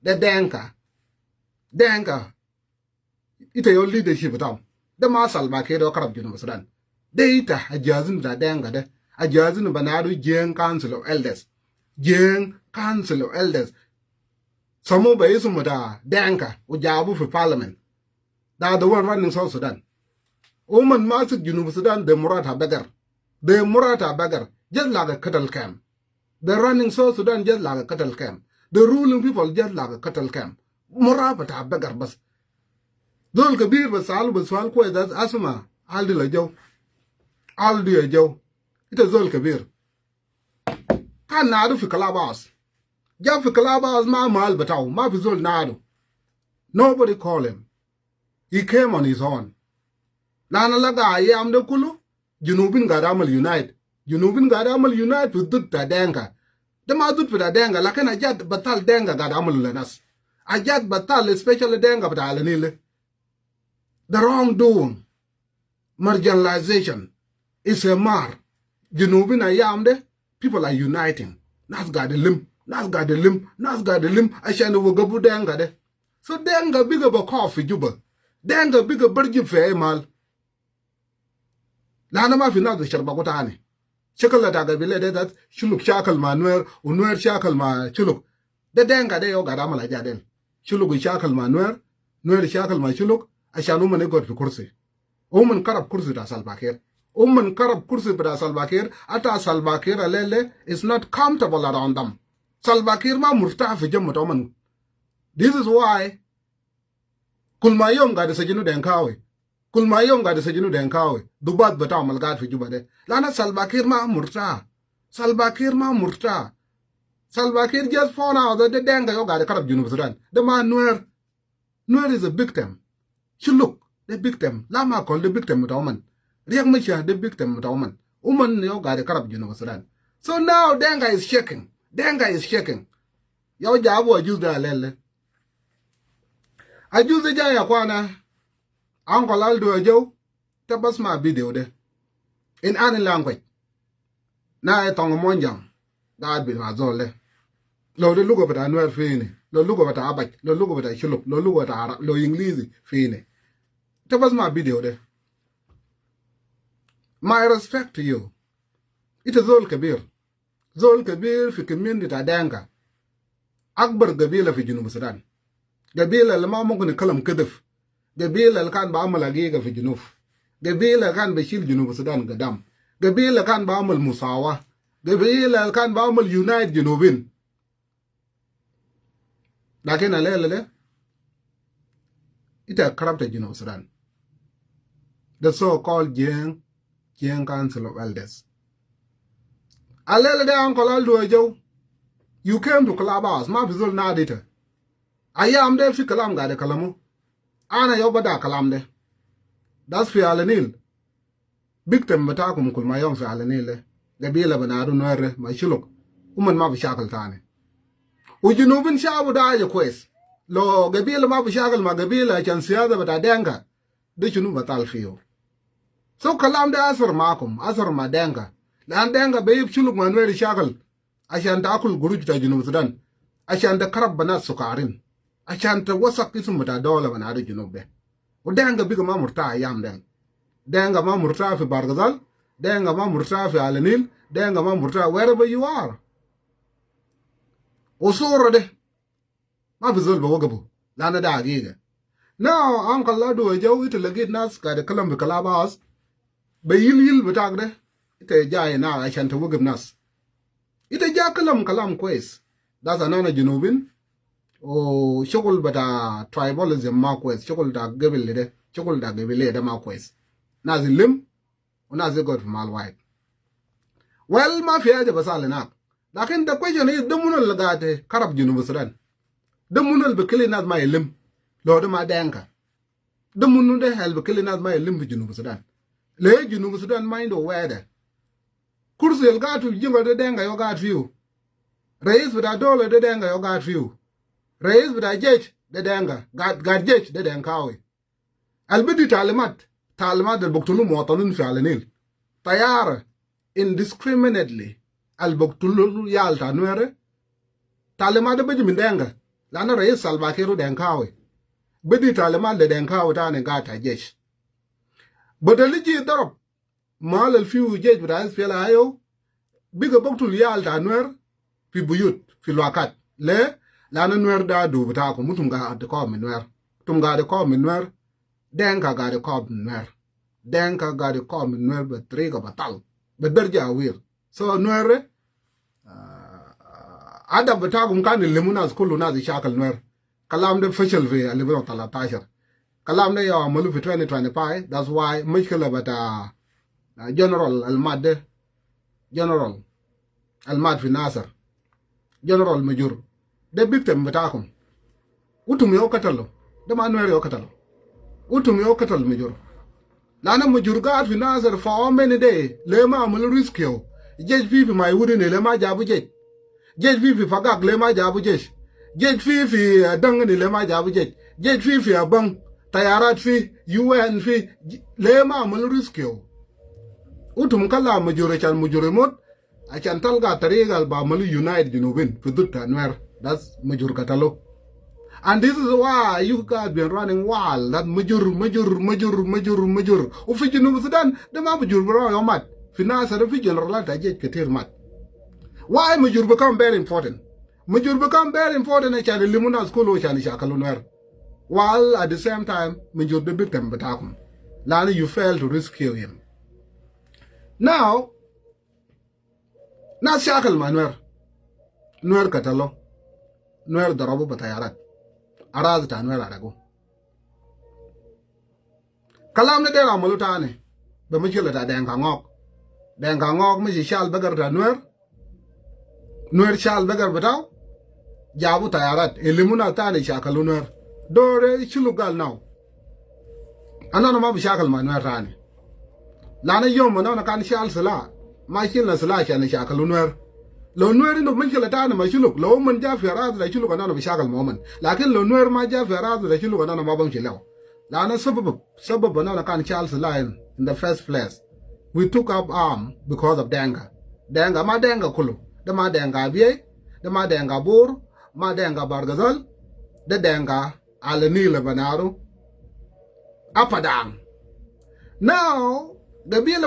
the denka ita yo leadership tam da ma salba ke do karab jinu Sudan de ita ajazin da denga de ajazin banadu jeng council of elders jeng council of elders samo ba yesu da denka ujabu for parliament da the one running South Sudan woman masu jinu Sudan de murata bagar just like a cattle camp. The running South Sudan just like a cattle camp. The ruling people just like a cattle camp. Murabata bagar bas. Dol kabir basal baswal ko das asma aldi la jaw. Aldi ya jaw. Ita zol kabir. Kan nadu fi kalabas. Ja fi kalabas ma mal bataw ma fi zol nadu. Nobody call him. He came on his own. Lana laga ayam de kulu. Junubin gadamal unite. Junubin gadamal unite with dut ta denga. Dama dut da denga lakin ajad batal denga gadamal lenas. Ajad batal especially denga batal nile. The wrongdoing, marginalization is a mar. Junubin ayam de people are uniting. Nas gadalim, nas gadalim, nas gadalim. Ashana wagabu denga de. So denga bigger ba coffee juba. Denga bigger burgi fe mal. Lana ma fi nazu sharba kutani. Shakal la taga bile de that shuluk shakal ma NUÄR shakal ma shuluk. De denga de yo gada mala jadel. Shuluk shakal ma NUÄR shakal ma shuluk. Ashanu mane god fi kursi. Oman karab kursi da Salbakir. Oman karab kursi da Salbakir. Ata Salbakir alele is not comfortable around them. Salbakir ma murtah fi jammut oman. This is why kulmayom gada sajinu denkawe. Kulmayom gada sajinu denkawe. Dubat bata malgat fi juba de. Lana Salbakir ma murtah. Salbakir ma murtah. Salbakir just found out that the denga yo gada karab Junub Sudan. The man NUÄR is a victim. She look the victim. Lama call the victim with woman. Riak Misha the victim with woman. Woman yo gada karab Junub Sudan. So now denga is shaking. Denga is shaking. Yo jabu ajuda lele. Ajuda jaya kwana. Uncle Aldo Joe, tabas ma video de. In any language. Na etong monjang. God be my zole. Lo de lugo bata NUÄR fini. Lo lugo bata abach. Lo lugo bata shuluk. Lo lugo bata Arab. Lo English fini. Tabas ma video de. My respect to you. It is Zol Kabir. Zol Kabir fi community ta denga. Akbar gabila fi Junub Sudan. Gabila lama mungkin kalam kedef. Gabila kan ba'amal agiga fi Junub. Gabila kan bashil Junub Sudan gadam. Gabila kan ba'amal musawa. Gabila kan ba'amal unite Junubin. Lakin alele ita corrupted Junub Sudan. The so-called Jeng Council of Elders. Alele de Uncle Aldo Ajo. You came to Kalabas, ma vizul nadita. Ayam de fi kalam gade kalamu. Ana yobada kalam de. Das fi alanil. Victim batakum kul mayom fi alanil. Gabila banadu NUÄR ma shuluk. Uman ma bishakal tani. Ujunubin shabu da ya kwes. Lo gabila ma bishakal ma gabila chan siyada bata denga. De chunu batal fiyo. So kalam de asar ma denga. Lan denga bayib shuluk ma NUÄR shakal. Ashan ta akul guruj ta Junub Sudan. Ashan ta karab banat sukarin. Ashan ta wasak isum bata dola banadu Junub de. Udenga biga ma murta ayam den. Denga ma murta fi Bargazal. Denga ma murta fi Alanil. Denga ma murta wherever you are. Osoro de. Ma bizol ba wagabu. Lana da agiga. Now, Uncle Lado Ajo ita lagit nas kada kalam bi kalabas. Ba yil batag de. Ita jaya na ashan ta wagab nas. Ita ja kalam kwes. Das anana Junubin. O shokol bata tribalism ma kwes. Shokol da gabile de. Shokol da gabile de ma kwes. Nazi lim. O nazi god from all white. Well, ma fiya ja basale na. Lakin the question is, the munal lagate karab Junub Sudan. The munal be killing as my limb. Lord ma denka. The munu de hell be killing as my limb with Junub Sudan. Le Junub Sudan mind or weather. Kursi el gatu jingo de denga yo gat view. Raise with a dollar de denga yo gat view. Raise with a jet de denga. Gat jet de denkawi. Albidi talimat del buktulu motanun fi alanil. Tayar indiscriminately. Al buktulu yalta NUÄR. Talimat de bejimin denga. lana rais Salva Kiir denkawe bedi taliman de denkawe tane gata jesh badaliji darab mal al fiu jesh brais fela ayo biga baktul yal ta NUÄR fi buyut fi lwakat le lana NUÄR da du bata ko mutum ga de ko min NUÄR tum ga de ko min NUÄR denka ga de ko min NUÄR denka ga de ko min NUÄR be triga batal be darja wir so NUÄR adam bata ko kan limuna skulu na zi shakal NUÄR kalam de fashal fi 2013 kalam de ya amalu fi 2025 that's why mishkila bata general general almad fi nasar general major de victim batakum utum yo katalo de ma NUÄR yo katalo utum yo katal major lana major ga fi nasar for how many day le ma amul risk yo jej fi mai wuri ne le ma jabu jej fi fagak le ma jabu jej fi dang ne le ma jabu jej fi abang tayarat fi UN fi le ma amul risk yo utum kala major chan major mot achan talga tarigal ba malu unite junubin fudutta NUÄR that's major katalo and this is why you guys been running wild that major u fi junub Sudan de ma major bro yo mat finance fi general ta je ketir mat why major become very important achan limuna school achan shakalo NUÄR while at the same time major the victim batakum lana you fail to rescue him now na shakal ma NUÄR katalo NUÄR darabu batayarat araz ta NUÄR arago kalam ne dera maluta ne be mujila ta denga ngok mi shal bagar ta NUÄR shal bagar bataw jabu tayarat elimuna ta ne shakalu NUÄR dore chulugal now anana ma bi shakal ma NUÄR ta ne lana yom na kan shal sala ma shil sala shane shakalu NUÄR lo NUÄR no mishkila tane ma shuluk lo man ja fi raz da shuluk anana bi shakal moman lakin lo NUÄR ma ja fi raz da shuluk anana ma bam shilaw lana sabab anana kan shal sala in the first place we took up arm because of denga ma denga kulu de ma denga biye de ma denga bur ma denga bargazal de denga alani le banaru apadang now the bill